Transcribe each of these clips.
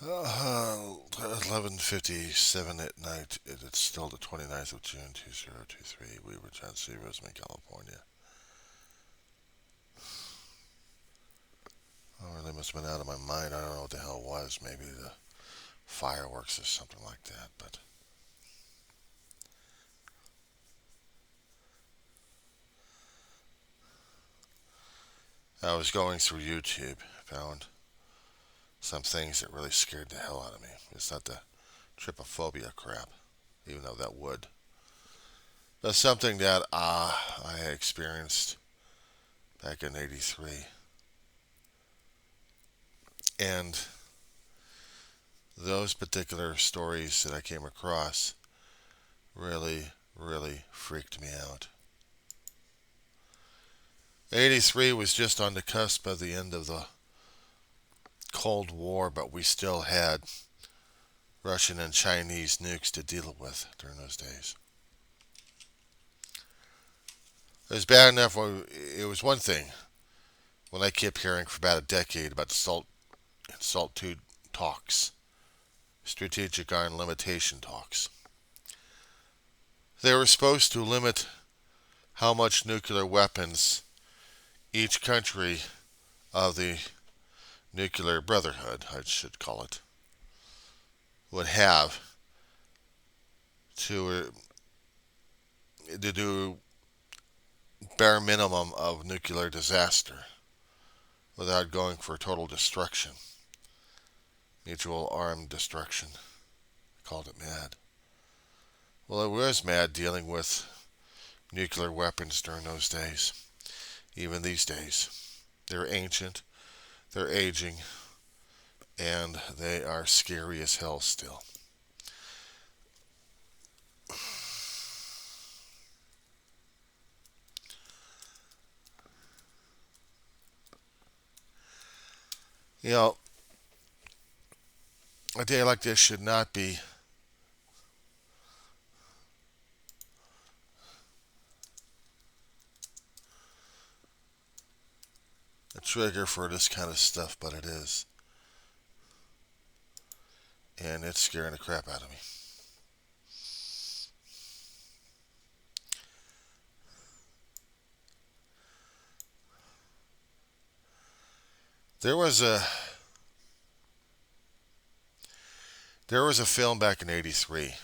11:57 at night. It's still the 29th of June, 2023. We were John C. Roseman, California. I really must have been out of my mind. I don't know what the hell it was. Maybe the fireworks or something like that. But I was going through YouTube, found some things that really scared the hell out of me. It's not the trypophobia crap, even though that would. But something that I experienced back in '83. And those particular stories that I came across really, really freaked me out. '83 was just on the cusp of the end of the Cold War, but we still had Russian and Chinese nukes to deal with during those days. It was bad enough. It was one thing when I kept hearing for about a decade about the SALT II talks, strategic arm limitation talks. They were supposed to limit how much nuclear weapons each country of the nuclear brotherhood, I should call it, would have to do bare minimum of nuclear disaster without going for total destruction, mutual armed destruction. I called it MAD. Well, it was MAD dealing with nuclear weapons during those days, even these days. They're ancient, they're aging, and they are scary as hell still. You know, a day like this should not be a trigger for this kind of stuff, but it is. And it's scaring the crap out of me. There was a there was a film back in '83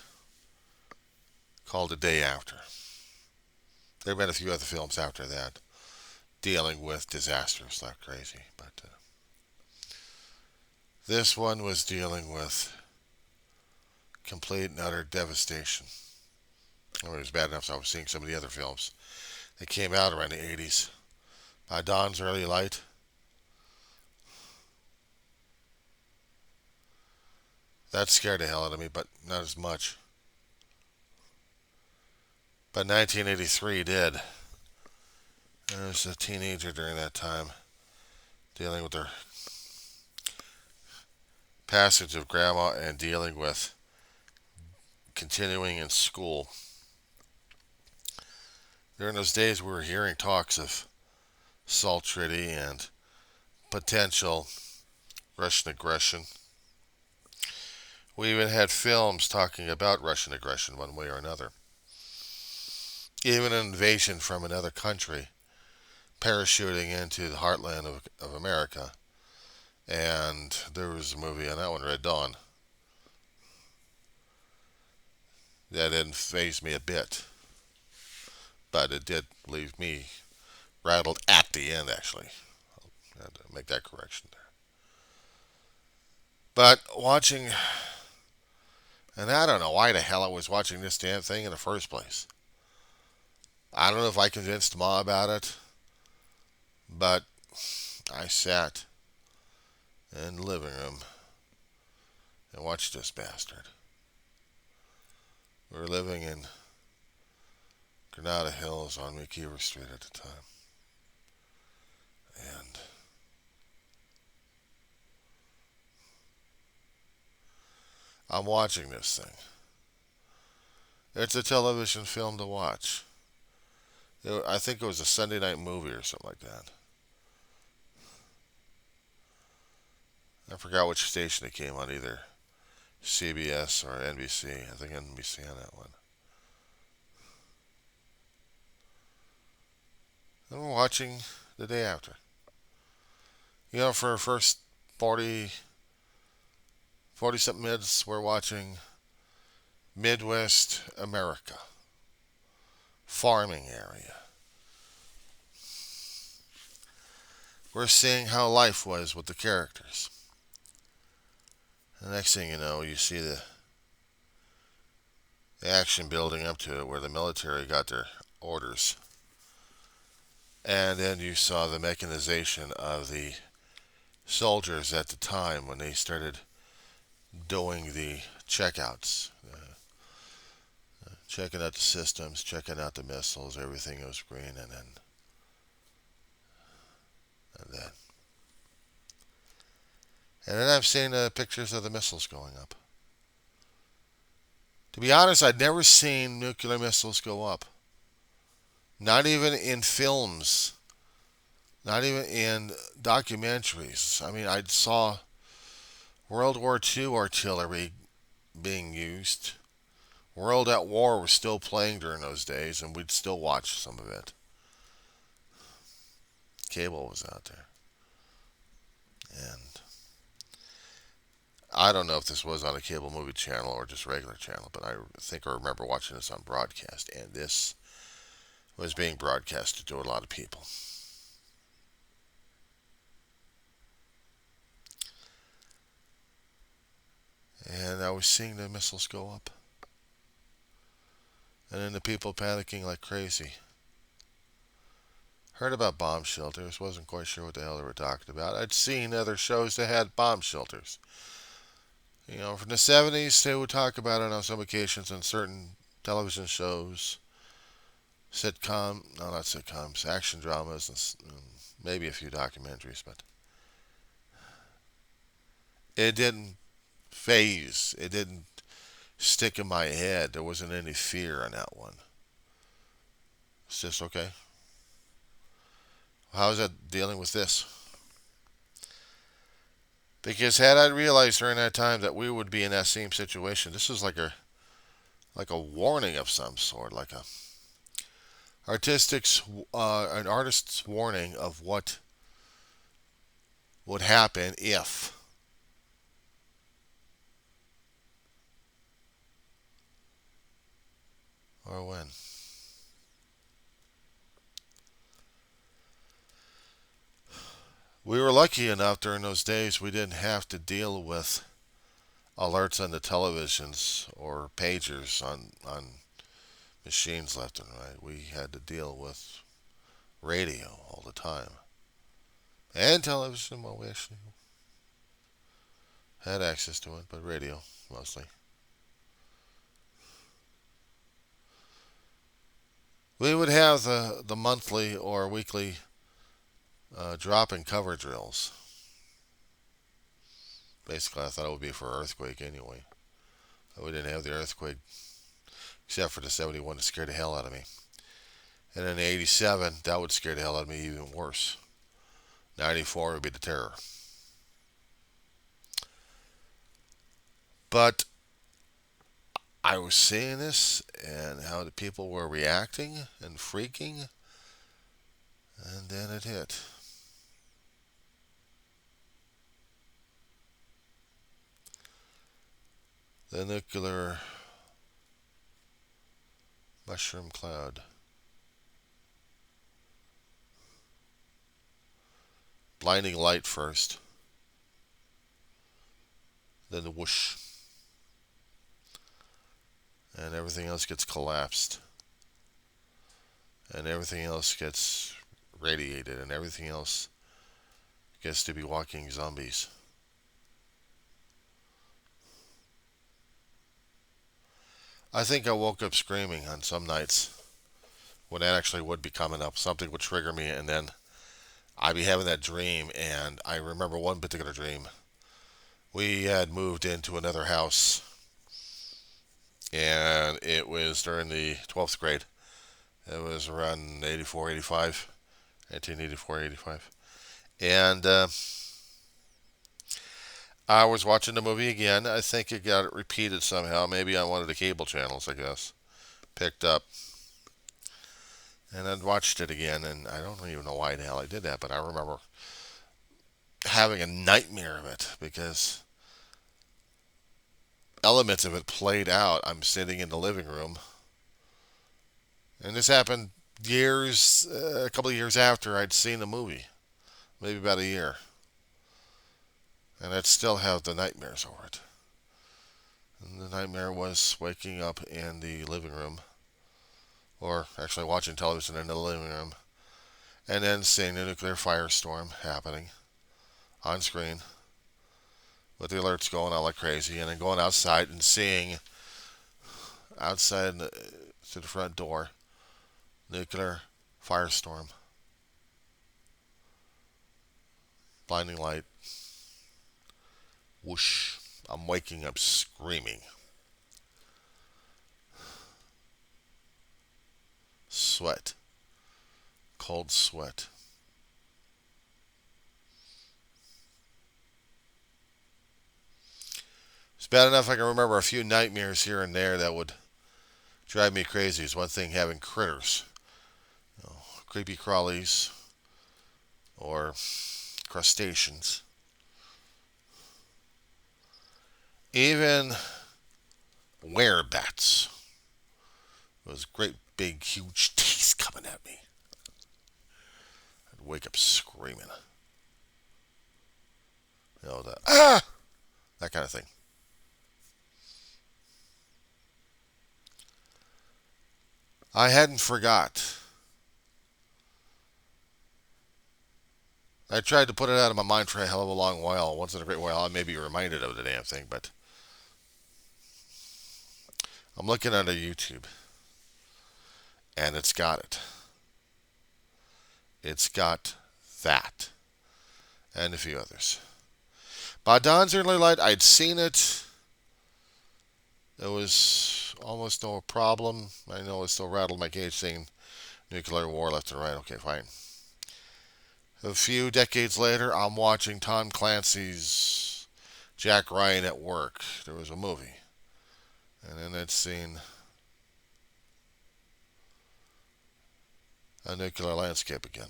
called The Day After. There have been a few other films after that dealing with disasters like crazy, but this one was dealing with complete and utter devastation. I mean, it was bad enough so I was seeing some of the other films that came out around the '80s. By Dawn's Early Light, that scared the hell out of me, but not as much. But 1983 did. I was a teenager during that time, dealing with the passage of grandma and dealing with continuing in school. During those days, we were hearing talks of Salt Treaty and potential Russian aggression. We even had films talking about Russian aggression one way or another. Even an invasion from another country parachuting into the heartland of America. And there was a movie on that one, Red Dawn. That didn't faze me a bit. But it did leave me rattled at the end, actually. I had to make that correction there. But watching, and I don't know why the hell I was watching this damn thing in the first place. I don't know if I convinced Ma about it, but I sat in the living room and watched this bastard. We were living in Granada Hills on McKeever Street at the time. And I'm watching this thing. It's a television film to watch. I think it was a Sunday night movie or something like that. I forgot which station it came on, either CBS or NBC. I think NBC on that one. And we're watching the day after. For our first 40 something minutes, we're watching Midwest America, farming area. We're seeing how life was with the characters. The next thing you know, you see the action building up to it, where the military got their orders. And then you saw the mechanization of the soldiers at the time when they started doing the checkouts, checking out the systems, checking out the missiles, everything was green, and then I've seen pictures of the missiles going up. To be honest, I'd never seen nuclear missiles go up. Not even in films. Not even in documentaries. I mean, I saw World War II artillery being used. World at War was still playing during those days, and we'd still watch some of it. Cable was out there. And I don't know if this was on a cable movie channel or just regular channel, but I think I remember watching this on broadcast, and this was being broadcasted to a lot of people. And I was seeing the missiles go up. And then the people panicking like crazy. Heard about bomb shelters, wasn't quite sure what the hell they were talking about. I'd seen other shows that had bomb shelters. From the 70s, they would talk about it on some occasions on certain television shows, not sitcoms, action dramas, and maybe a few documentaries, but it didn't phase. It didn't stick in my head. There wasn't any fear in that one. It's just okay. How is that dealing with this? Because had I realized during that time that we would be in that same situation, this is like a warning of some sort, like an artist's warning of what would happen if. Or when. We were lucky enough during those days we didn't have to deal with alerts on the televisions or pagers on machines left and right. We had to deal with radio all the time. And television, well, we actually had access to it, but radio mostly. We would have the monthly or weekly drop and cover drills. Basically, I thought it would be for earthquake anyway. But we didn't have the earthquake, except for the 71 that scared the hell out of me. And then the 87, that would scare the hell out of me even worse. 94 would be the terror. But I was seeing this and how the people were reacting and freaking, and then it hit. The nuclear mushroom cloud. Blinding light first, then the whoosh, and everything else gets collapsed, and everything else gets radiated, and everything else gets to be walking zombies. I think I woke up screaming on some nights when that actually would be coming up. Something would trigger me, and then I'd be having that dream. And I remember one particular dream. We had moved into another house, and it was during the 12th grade. It was around 84, 85, 1984, 85. And I was watching the movie again. I think it got it repeated somehow, maybe on one of the cable channels, I guess. Picked up. And I watched it again, and I don't even know why the hell I did that, but I remember having a nightmare of it because elements of it played out. I'm sitting in the living room, and this happened a couple of years after I'd seen the movie, maybe about a year, and I'd still have the nightmares over it. And the nightmare was waking up in the living room, or actually watching television in the living room, and then seeing the nuclear firestorm happening on screen with the alerts going on like crazy, and then going outside and seeing outside to the front door nuclear firestorm, blinding light, whoosh. I'm waking up screaming. Sweat. Cold sweat. It's bad enough I can remember a few nightmares here and there that would drive me crazy. It's one thing having critters, creepy crawlies, or crustaceans. Even werebats. Those great big huge teeth coming at me. I'd wake up screaming. That kind of thing. I hadn't forgot. I tried to put it out of my mind for a hell of a long while. Once in a great while, I may be reminded of the damn thing, but I'm looking at a YouTube, and it's got it. It's got that, and a few others. By dawn's early light, I'd seen it. It was almost no problem. I know it still rattled my cage seeing nuclear war left and right. Okay, fine. A few decades later, I'm watching Tom Clancy's Jack Ryan at Work. There was a movie. And then I'd seen a nuclear landscape again.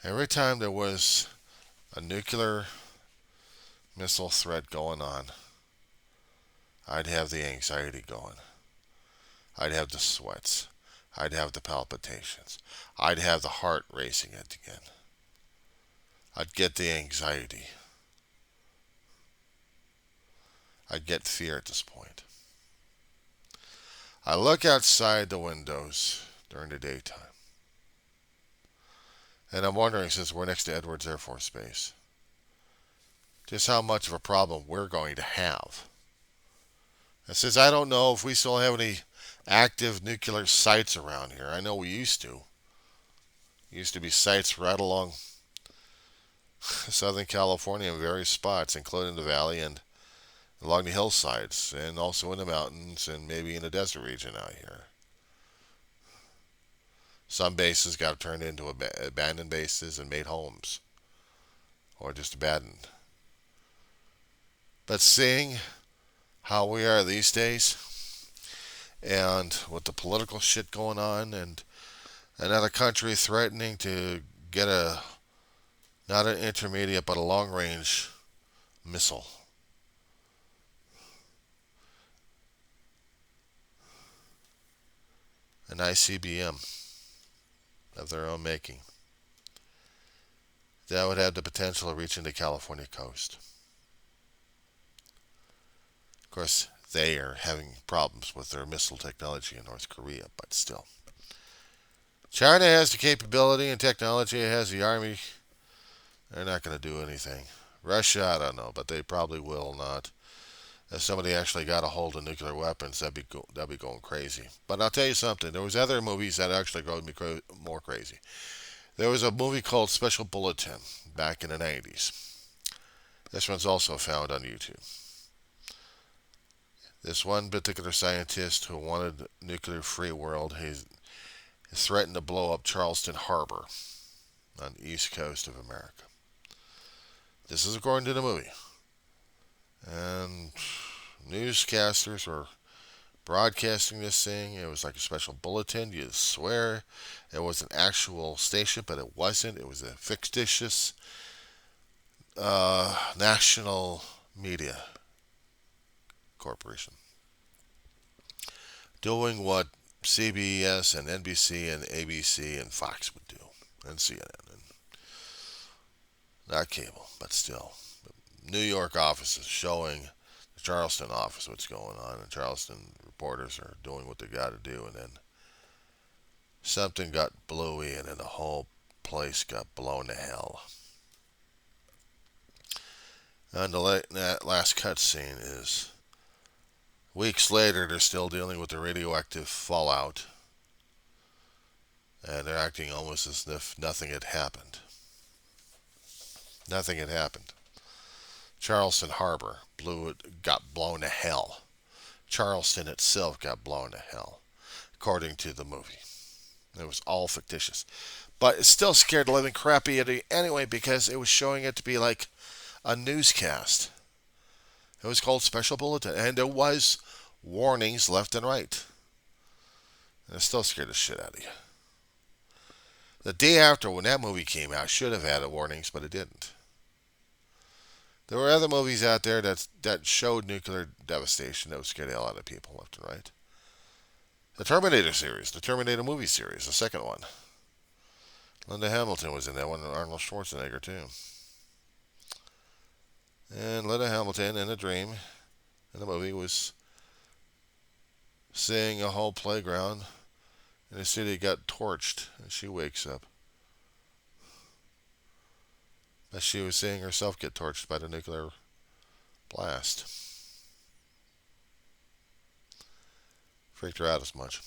Every time there was a nuclear missile threat going on, I'd have the anxiety going. I'd have the sweats. I'd have the palpitations. I'd have the heart racing again. I'd get the anxiety. I'd get fear at this point. I look outside the windows during the daytime, and I'm wondering, since we're next to Edwards Air Force Base, just how much of a problem we're going to have. And since I don't know if we still have any active nuclear sites around here, I know we used to. Used to be sites right along Southern California in various spots, including the valley and along the hillsides, and also in the mountains, and maybe in the desert region out here. Some bases got turned into abandoned bases and made homes, or just abandoned. But seeing how we are these days, and with the political shit going on, and another country threatening to get not an intermediate, but a long range missile. An ICBM of their own making. That would have the potential of reaching the California coast. Of course, they are having problems with their missile technology in North Korea, but still. China has the capability and technology, it has the army. They're not going to do anything. Russia, I don't know, but they probably will not. If somebody actually got a hold of nuclear weapons, that'd be going crazy. But I'll tell you something. There was other movies that actually drove me more crazy. There was a movie called Special Bulletin back in the 90s. This one's also found on YouTube. This one particular scientist who wanted a nuclear-free world, he threatened to blow up Charleston Harbor. on the east coast of America. This is according to the movie. And newscasters were broadcasting this thing. It was like a special bulletin. You'd swear it was an actual station, but it wasn't. It was a fictitious national media corporation doing what CBS and NBC and ABC and Fox would do, and CNN, and not cable, but still. New York offices showing the Charleston office what's going on, and Charleston reporters are doing what they got to do, and then something got blowy, and then the whole place got blown to hell. And that last cutscene is weeks later, they're still dealing with the radioactive fallout, and they're acting almost as if nothing had happened. Nothing had happened. Charleston Harbor got blown to hell. Charleston itself got blown to hell, according to the movie. It was all fictitious. But it still scared the living crap out of you anyway because it was showing it to be like a newscast. It was called Special Bulletin, and there was warnings left and right. And it still scared the shit out of you. The day after, when that movie came out, should have had warnings, but it didn't. There were other movies out there that showed nuclear devastation that would scare the hell out of people left and right. The Terminator series, the Terminator movie series, the second one. Linda Hamilton was in that one, and Arnold Schwarzenegger too. And Linda Hamilton, in a dream, in the movie, was seeing a whole playground in a city got torched, and she wakes up. But she was seeing herself get torched by the nuclear blast. Freaked her out as much.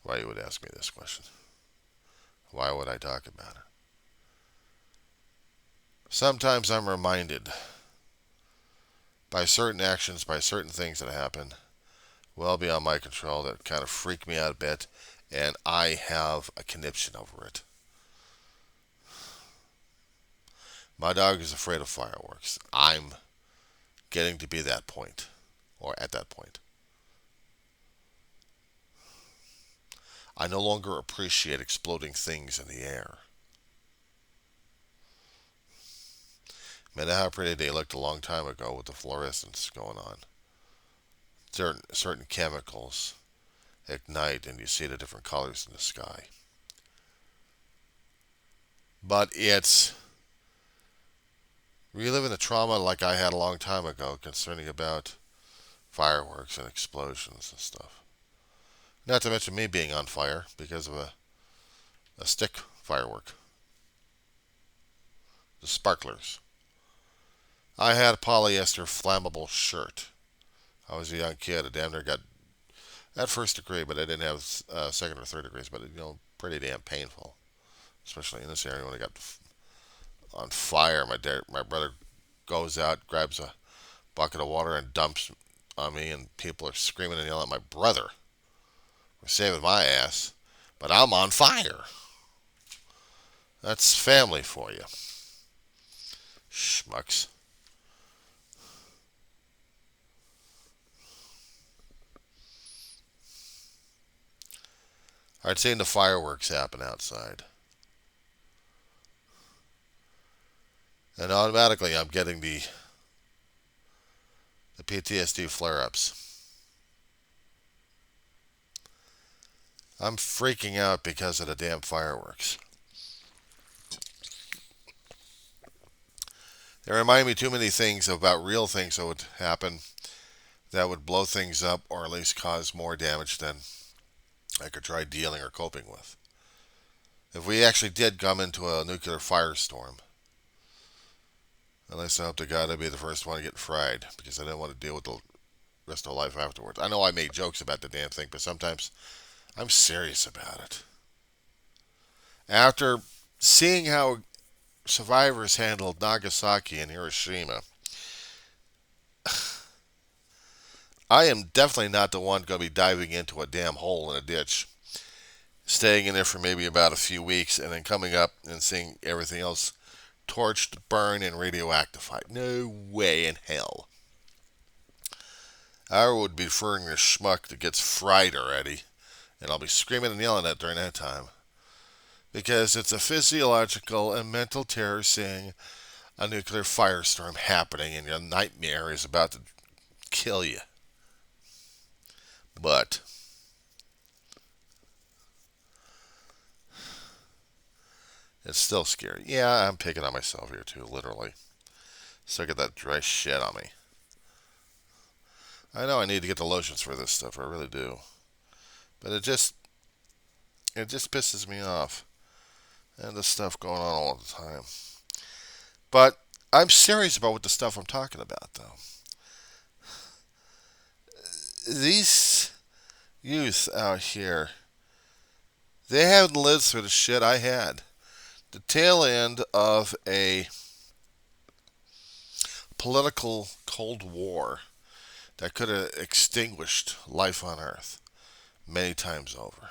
Why you would ask me this question? Why would I talk about it? Sometimes I'm reminded by certain actions, by certain things that happen, well beyond my control, that kind of freak me out a bit, and I have a conniption over it. My dog is afraid of fireworks. I'm getting to be that point, or at that point. I no longer appreciate exploding things in the air. No matter how pretty they looked a long time ago with the fluorescence going on. Certain chemicals ignite and you see the different colors in the sky. But it's reliving the trauma like I had a long time ago concerning about fireworks and explosions and stuff. Not to mention me being on fire because of a stick firework. The sparklers. I had a polyester flammable shirt. I was a young kid. I damn near got at first degree, but I didn't have second or third degrees. But pretty damn painful, especially in this area when I got on fire. My brother goes out, grabs a bucket of water, and dumps on me, and people are screaming and yelling at my brother. We're saving my ass, but I'm on fire. That's family for you, schmucks. I'd seen the fireworks happen outside. And automatically I'm getting the PTSD flare-ups. I'm freaking out because of the damn fireworks. They remind me too many things about real things that would happen that would blow things up or at least cause more damage than I could try dealing or coping with. If we actually did come into a nuclear firestorm, at least I hope to God I'd be the first one to get fried because I didn't want to deal with the rest of life afterwards. I know I make jokes about the damn thing, but sometimes I'm serious about it. After seeing how survivors handled Nagasaki and Hiroshima, I am definitely not the one going to be diving into a damn hole in a ditch, staying in there for maybe about a few weeks, and then coming up and seeing everything else torched, burned, and radioactified. No way in hell. I would be preferring the schmuck that gets fried already, and I'll be screaming and yelling at during that time. Because it's a physiological and mental terror seeing a nuclear firestorm happening and your nightmare is about to kill you. But it's still scary. Yeah, I'm picking on myself here too, literally. So I get that dry shit on me. I know I need to get the lotions for this stuff, I really do. But it just pisses me off. And the stuff going on all the time. But I'm serious about what the stuff I'm talking about though. These youth out here, they haven't lived through the shit I had. The tail end of a political Cold War that could have extinguished life on Earth many times over.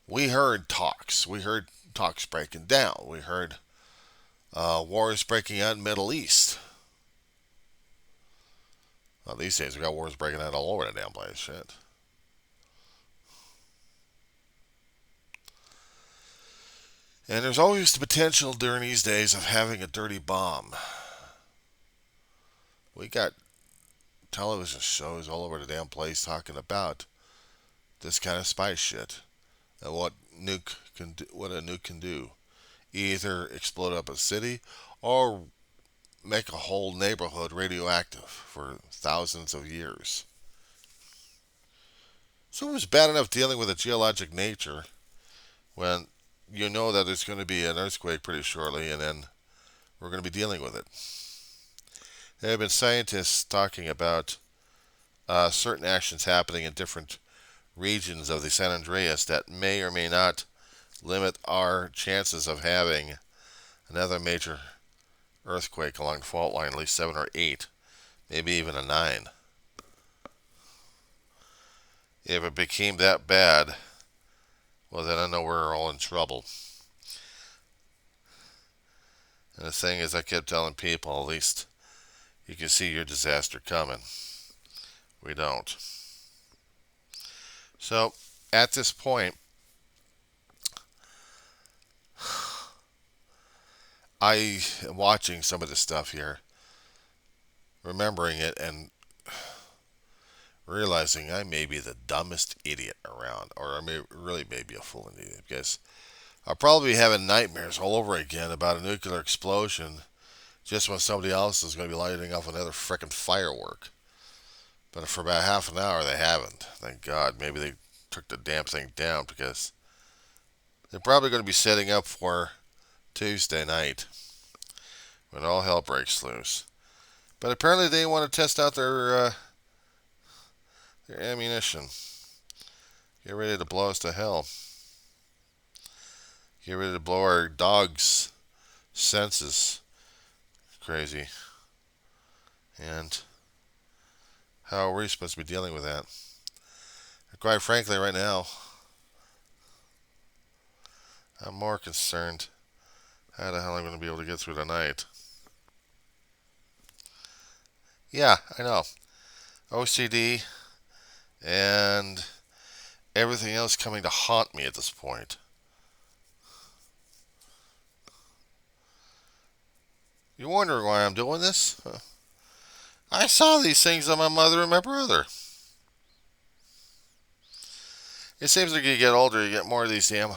We heard talks. We heard talks breaking down. We heard wars breaking out in the Middle East. Well, these days we got wars breaking out all over the damn place. Shit. And there's always the potential during these days of having a dirty bomb. We got television shows all over the damn place talking about this kind of spy shit and what a nuke can do. Either explode up a city or make a whole neighborhood radioactive for thousands of years. So it was bad enough dealing with a geologic nature when you know that there's going to be an earthquake pretty shortly and then we're going to be dealing with it. There have been scientists talking about certain actions happening in different regions of the San Andreas that may or may not limit our chances of having another major earthquake along the fault line, at least 7 or 8, maybe even a 9. If it became that bad, well, then I know we're all in trouble. And the thing is, I kept telling people, at least you can see your disaster coming. We don't. So, at this point, I am watching some of this stuff here, remembering it, and realizing I may be the dumbest idiot around, or I may be a fool idiot, because I'll probably be having nightmares all over again about a nuclear explosion just when somebody else is going to be lighting off another frickin' firework. But for about half an hour, they haven't. Thank God. Maybe they took the damn thing down because they're probably going to be setting up for Tuesday night when all hell breaks loose. But apparently they want to test out their ammunition. Get ready to blow us to hell. Get ready to blow our dogs' senses crazy. And how are we supposed to be dealing with that? Quite frankly, right now, I'm more concerned how the hell I'm going to be able to get through the night. Yeah, I know. OCD and everything else coming to haunt me at this point. You're wondering why I'm doing this? I saw these things on my mother and my brother. It seems like you get older, you get more of these damn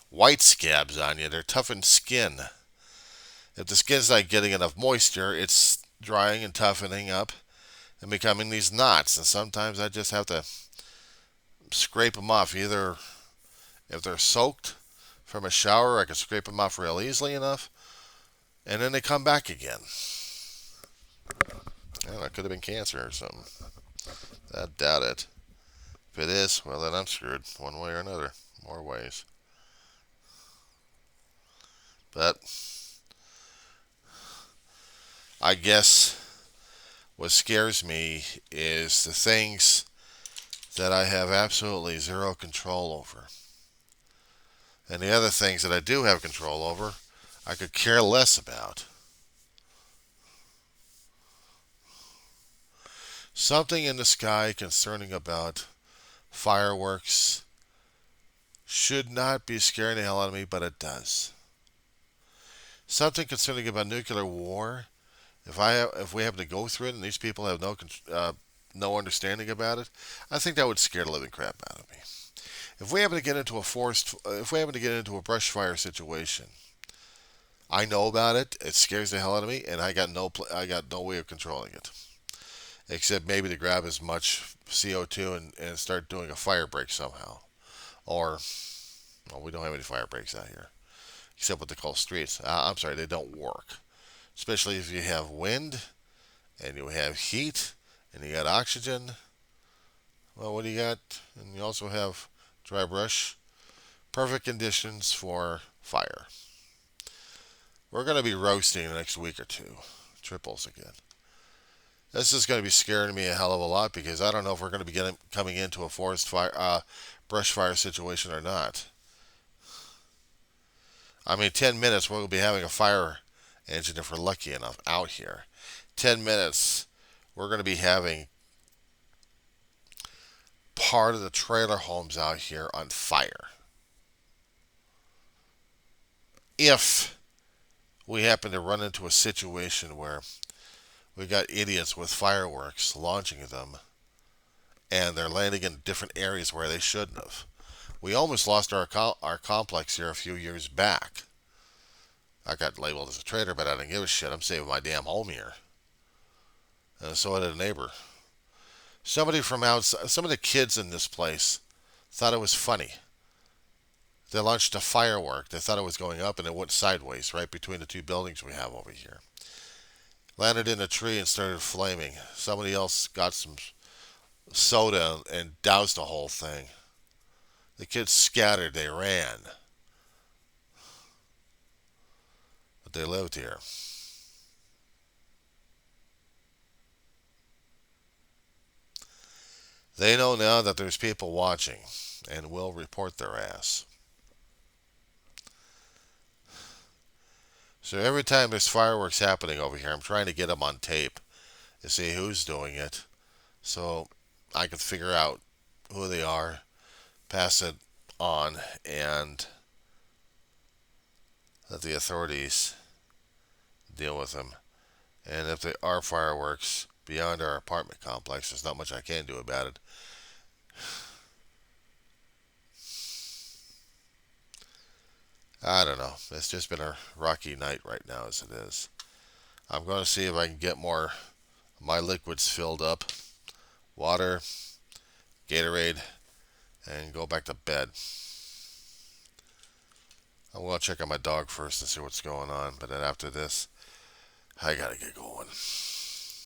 white scabs on you. They're toughened skin. If the skin's not getting enough moisture, it's drying and toughening up and becoming these knots. And sometimes I just have to scrape them off. Either if they're soaked from a shower, I can scrape them off real easily enough, and then they come back again. I don't know, it could have been cancer or something. I doubt it. If it is, well, then I'm screwed one way or another. More ways. But I guess What scares me is the things that I have absolutely zero control over. And the other things that I do have control over, I could care less about. Something in the sky concerning about fireworks should not be scaring the hell out of me, but it does. Something concerning about nuclear war, if we happen to go through it and these people have no understanding about it, I think that would scare the living crap out of me. If we happen to get into if we happen to get into a brush fire situation, I know about it. It scares the hell out of me, and I got no way of controlling it, except maybe to grab as much CO2 and start doing a fire break somehow. Or, well, we don't have any fire breaks out here, except what they call streets. I'm sorry, they don't work. Especially if you have wind, and you have heat, and you got oxygen. Well, what do you got? And you also have dry brush. Perfect conditions for fire. We're going to be roasting the next week or two. Triples again. This is going to be scaring me a hell of a lot because I don't know if we're going to be coming into a forest fire, brush fire situation or not. I mean, 10 minutes we'll be having a fire engine if we're lucky enough out here. 10 minutes we're going to be having part of the trailer homes out here on fire. If we happen to run into a situation where we got idiots with fireworks launching them and they're landing in different areas where they shouldn't have. We almost lost our complex here a few years back. I got labeled as a traitor, but I didn't give a shit. I'm saving my damn home here. And so did a neighbor. Somebody from outside, some of the kids in this place thought it was funny. They launched a firework. They thought it was going up and it went sideways right between the two buildings we have over here. Landed in a tree and started flaming. Somebody else got some soda and doused the whole thing. The kids scattered. They ran. But they lived here. They know now that there's people watching and will report their ass. So every time there's fireworks happening over here, I'm trying to get them on tape to see who's doing it so I can figure out who they are, pass it on, and let the authorities deal with them. And if there are fireworks beyond our apartment complex, there's not much I can do about it. I don't know. It's just been a rocky night right now as it is. I'm going to see if I can get more of my liquids filled up. Water, Gatorade, and go back to bed. I'm going to check on my dog first and see what's going on. But then after this, I got to get going.